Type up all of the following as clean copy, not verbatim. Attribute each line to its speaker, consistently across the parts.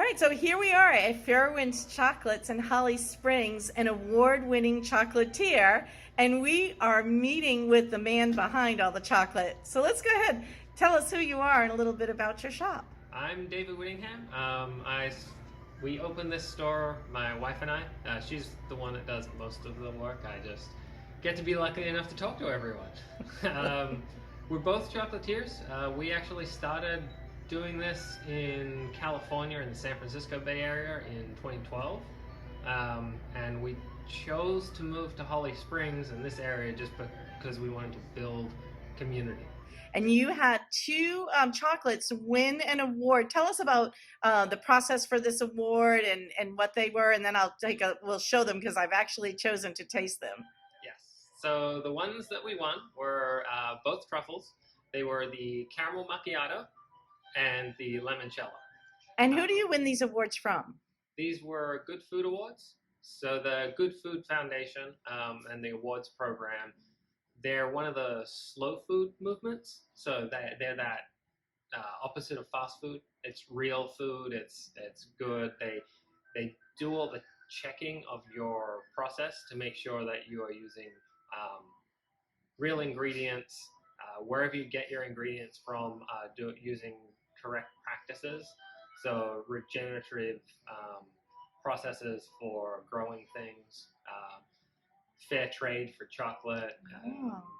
Speaker 1: right, so here we are at Fera'wyn's Chocolates in Holly Springs, an award-winning chocolatier, and we are meeting with the man behind all the chocolate. So let's go ahead, tell us who you are and a little bit about your shop.
Speaker 2: I'm David Whittingham. We opened this store, my wife and I. She's the one that does most of the work. I just get to be lucky enough to talk to everyone. We're both chocolatiers. We actually started doing this in California, in the San Francisco Bay Area in 2012. And we chose to move to Holly Springs in this area just because we wanted to build community.
Speaker 1: And you had two chocolates win an award. Tell us about the process for this award and what they were, and then we'll show them because I've actually chosen to taste them.
Speaker 2: Yes. So the ones that we won were both truffles. They were the caramel macchiato and the limoncello.
Speaker 1: And who do you win these awards from?
Speaker 2: These were Good Food Awards. So the Good Food Foundation and the awards program, they're one of the slow food movements. So they're that opposite of fast food. It's real food. It's good. They do all the checking of your process to make sure that you are using real ingredients. Wherever you get your ingredients from, using correct practices. So regenerative processes for growing things. Fair trade for chocolate,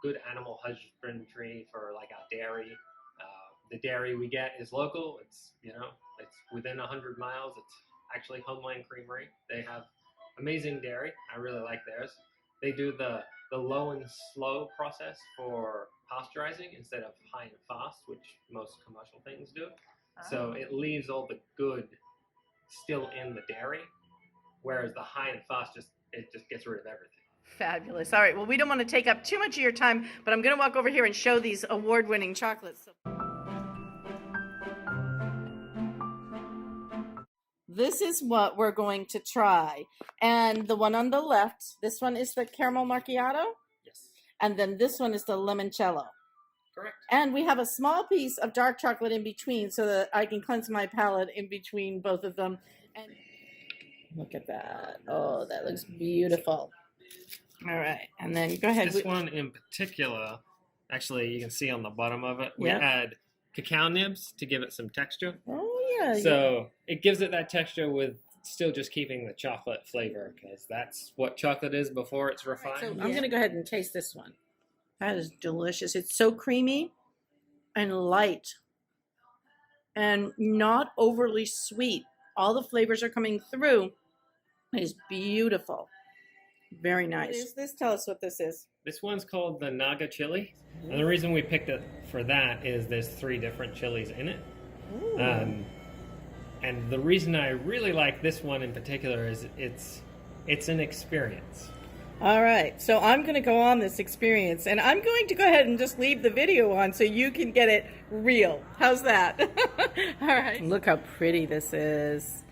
Speaker 2: good animal husbandry for like our dairy. The dairy we get is local. It's within 100 miles. It's actually Homeland Creamery. They have amazing dairy. I really like theirs. They do the low and slow process for pasteurizing instead of high and fast, which most commercial things do. So it leaves all the good still in the dairy, whereas the high and fast just gets rid of everything.
Speaker 1: Fabulous. All right, well, we don't want to take up too much of your time, but I'm going to walk over here and show these award-winning chocolates. This is what we're going to try. And the one on the left, this one is the caramel macchiato?
Speaker 2: Yes.
Speaker 1: And then this one is the limoncello.
Speaker 2: Correct.
Speaker 1: And we have a small piece of dark chocolate in between so that I can cleanse my palate in between both of them. And look at that. Oh, that looks beautiful. All right, and then go ahead.
Speaker 2: This one in particular, actually, you can see on the bottom of it, we add cacao nibs to give it some texture.
Speaker 1: Oh, yeah.
Speaker 2: So it gives it that texture with still just keeping the chocolate flavor, because that's what chocolate is before it's refined.
Speaker 1: Right, so I'm going to go ahead and taste this one. That is delicious. It's so creamy and light and not overly sweet. All the flavors are coming through. It is beautiful. Very nice. What is this? Tell us what this is.
Speaker 2: This one's called the Naga chili. And the reason we picked it for that is there's 3 different chilies in it. And the reason I really like this one in particular is it's an experience.
Speaker 1: All right, so I'm going to go on this experience, and I'm going to go ahead and just leave the video on so you can get it real. How's that? All right. Look how pretty this is.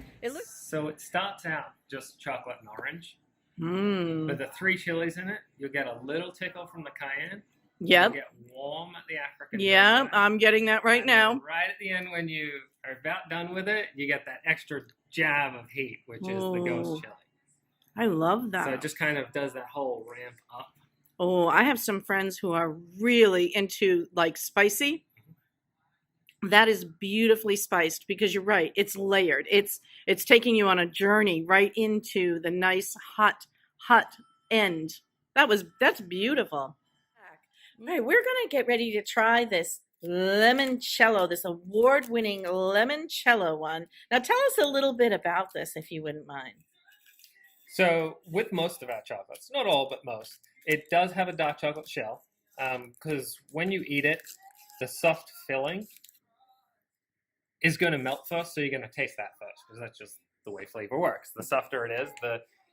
Speaker 2: So it starts out just chocolate and orange.
Speaker 1: With
Speaker 2: the 3 chilies in it, you'll get a little tickle from the cayenne.
Speaker 1: Yep.
Speaker 2: You'll get warm at the African.
Speaker 1: Yeah, I'm getting that right now.
Speaker 2: Right at the end, when you are about done with it, you get that extra jab of heat, which is the ghost chili.
Speaker 1: I love that.
Speaker 2: So it just kind of does that whole ramp up.
Speaker 1: Oh, I have some friends who are really into like spicy. That is beautifully spiced because you're right. It's layered. It's taking you on a journey right into the nice hot end. That's beautiful. All right, we're gonna get ready to try this limoncello, this award-winning limoncello one. Now tell us a little bit about this, if you wouldn't mind.
Speaker 2: So with most of our chocolates, not all, but most, it does have a dark chocolate shell because when you eat it, the soft filling is going to melt first, so you're going to taste that first because that's just the way flavor works. The softer it is,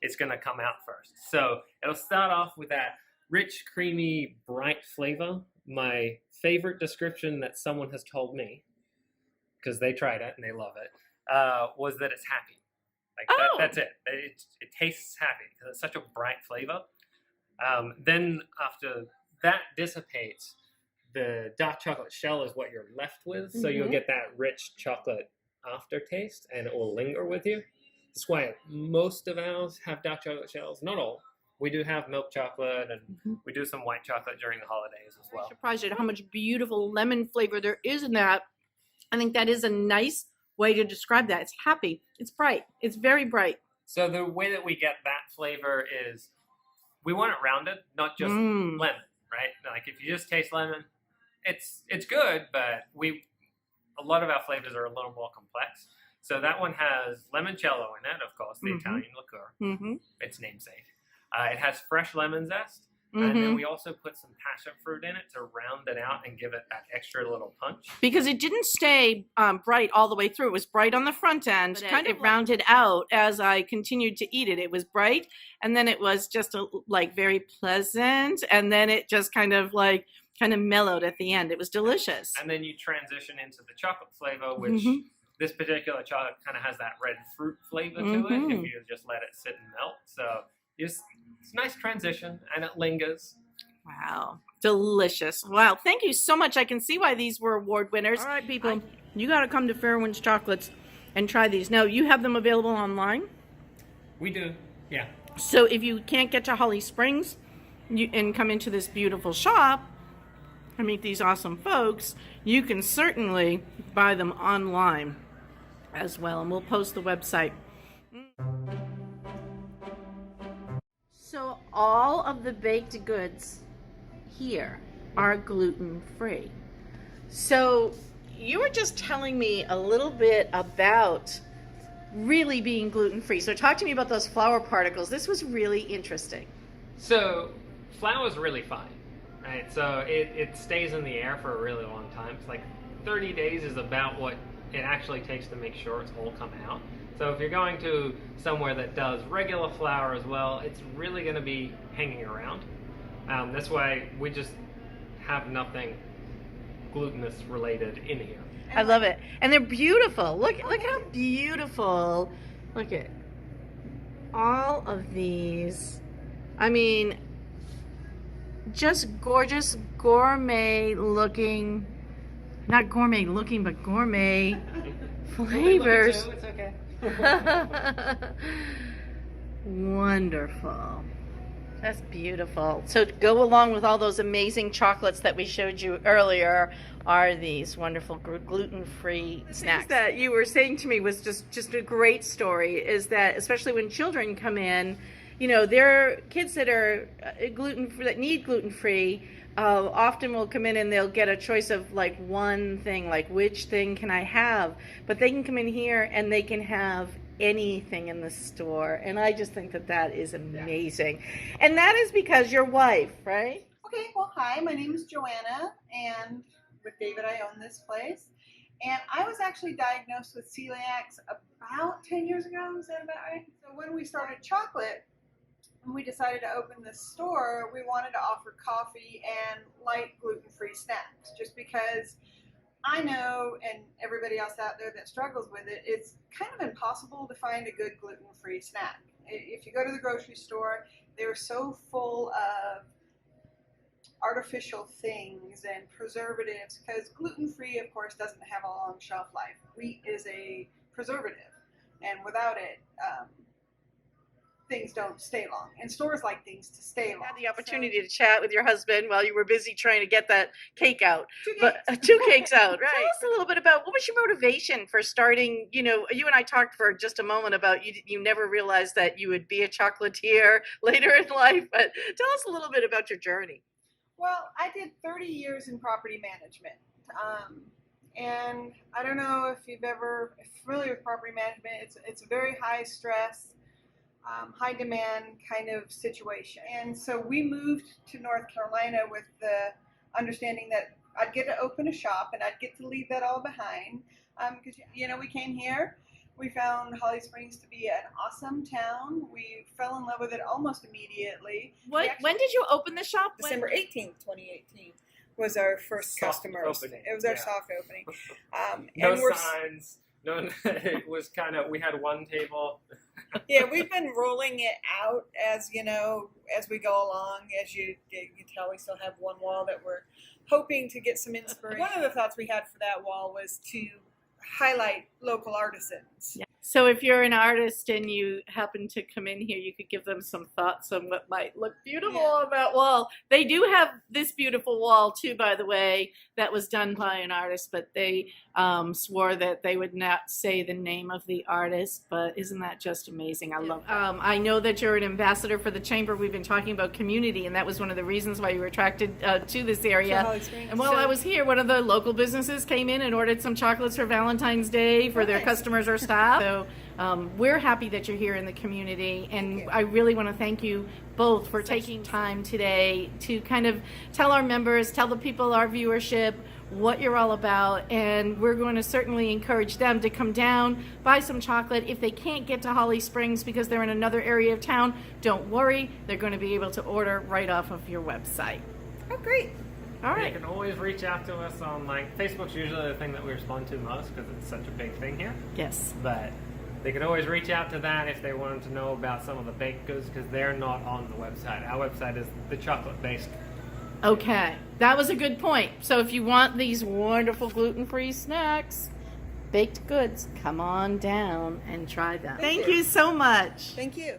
Speaker 2: it's going to come out first. So it'll start off with that rich, creamy, bright flavor. My favorite description that someone has told me, because they tried it and they love it, was that it's happy. That's it. It tastes happy because it's such a bright flavor. Then after that dissipates, the dark chocolate shell is what you're left with. So you'll get that rich chocolate aftertaste, and it will linger with you. That's why most of ours have dark chocolate shells. Not all. We do have milk chocolate, and we do some white chocolate during the holidays as well.
Speaker 1: I'm surprised at how much beautiful lemon flavor there is in that. I think that is a nice way to describe that. It's happy. It's bright. It's very bright.
Speaker 2: So the way that we get that flavor is we want it rounded, not just lemon, right? Like if you just taste lemon, it's good, but a lot of our flavors are a little more complex. So that one has limoncello in it, of course, the Italian liqueur, its namesake. It has fresh lemon zest, and then we also put some passion fruit in it to round it out and give it that extra little punch.
Speaker 1: Because it didn't stay bright all the way through. It was bright on the front end. It rounded out as I continued to eat it. It was bright, and then it was just very pleasant, and then it just kind of mellowed at the end. It was delicious.
Speaker 2: And then you transition into the chocolate flavor, which this particular chocolate kind of has that red fruit flavor to it if you just let it sit and melt. So it's a nice transition, and it lingers.
Speaker 1: Wow. Delicious. Wow. Thank you so much. I can see why these were award winners. All right, people. You got to come to Fera'wyn's Chocolates and try these. Now, you have them available online?
Speaker 2: We do, yeah.
Speaker 1: So if you can't get to Holly Springs and come into this beautiful shop and meet these awesome folks, you can certainly buy them online as well. And we'll post the website. So all of the baked goods here are gluten-free. So you were just telling me a little bit about really being gluten-free. So talk to me about those flour particles. This was really interesting.
Speaker 2: So flour is really fine, right? So it stays in the air for a really long time. It's like 30 days is about what it actually takes to make sure it's all come out. So if you're going to somewhere that does regular flour as well, it's really going to be hanging around. That's why we just have nothing glutinous related in here.
Speaker 1: I love it. And they're beautiful. Look how beautiful. Look at all of these. I mean, just gorgeous gourmet looking, not gourmet looking, but gourmet flavors.
Speaker 2: It's okay.
Speaker 1: Wonderful. That's beautiful. So to go along with all those amazing chocolates that we showed you earlier are these wonderful gluten-free snacks. That you were saying to me was just a great story, is that especially when children come in, you know, there are kids that are gluten-free, that need gluten-free, often will come in and they'll get a choice of like one thing, like which thing can I have? But they can come in here and they can have anything in the store, and I just think that is amazing. Yeah. And that is because your wife, right?
Speaker 3: Okay, well, hi, my name is Joanna, and with David I own this place, and I was actually diagnosed with celiac about 10 years ago. Is that about right? So when we started chocolate and we decided to open this store, we wanted to offer coffee and light gluten-free snacks, just because I know, and everybody else out there that struggles with it, it's kind of impossible to find a good gluten-free snack. If you go to the grocery store, they're so full of artificial things and preservatives, because gluten-free, of course, doesn't have a long shelf life. Wheat is a preservative, and without it, things don't stay long, and stores like things to stay long.
Speaker 1: I had the opportunity to chat with your husband while you were busy trying to get that cake out.
Speaker 3: Two
Speaker 1: cakes out, right? Tell us a little bit about what was your motivation for starting. You know, you and I talked for just a moment about you never realized that you would be a chocolatier later in life, but tell us a little bit about your journey.
Speaker 3: Well, I did 30 years in property management, and I don't know if you've ever familiar with property management. It's a very high stress, high demand kind of situation. And so we moved to North Carolina with the understanding that I'd get to open a shop and I'd get to leave that all behind. Because, you know, we came here, we found Holly Springs to be an awesome town. We fell in love with it almost immediately.
Speaker 1: When did you open the shop?
Speaker 4: December 18th, 2018 was our first customers.
Speaker 2: Opening.
Speaker 4: It was our soft opening.
Speaker 2: No signs. No, it was kind of, we had one table.
Speaker 4: Yeah, we've been rolling it out as, you know, as we go along. As you tell, we still have one wall that we're hoping to get some inspiration. One of the thoughts we had for that wall was to highlight local artisans.
Speaker 1: Yeah. So if you're an artist and you happen to come in here, you could give them some thoughts on what might look beautiful on that wall. They do have this beautiful wall too, by the way, that was done by an artist, but they swore that they would not say the name of the artist. But isn't that just amazing? I love that. I know that you're an ambassador for the chamber. We've been talking about community, and that was one of the reasons why you were attracted to this area. And while I was here, one of the local businesses came in and ordered some chocolates for Valentine's Day for their customers or staff. So we're happy that you're here in the community, and I really want to thank you both for taking time today to kind of tell our members, tell the people, our viewership, what you're all about, and we're going to certainly encourage them to come down, buy some chocolate. If they can't get to Holly Springs because they're in another area of town, don't worry, they're going to be able to order right off of your website.
Speaker 4: Oh, great.
Speaker 1: All right.
Speaker 2: You can always reach out to us on, like, Facebook's usually the thing that we respond to most because it's such a big thing here.
Speaker 1: Yes.
Speaker 2: But they can always reach out to that if they wanted to know about some of the baked goods because they're not on the website. Our website is the chocolate-based.
Speaker 1: Okay, that was a good point. So if you want these wonderful gluten-free snacks, baked goods, come on down and try them. Thank you so much.
Speaker 4: Thank you.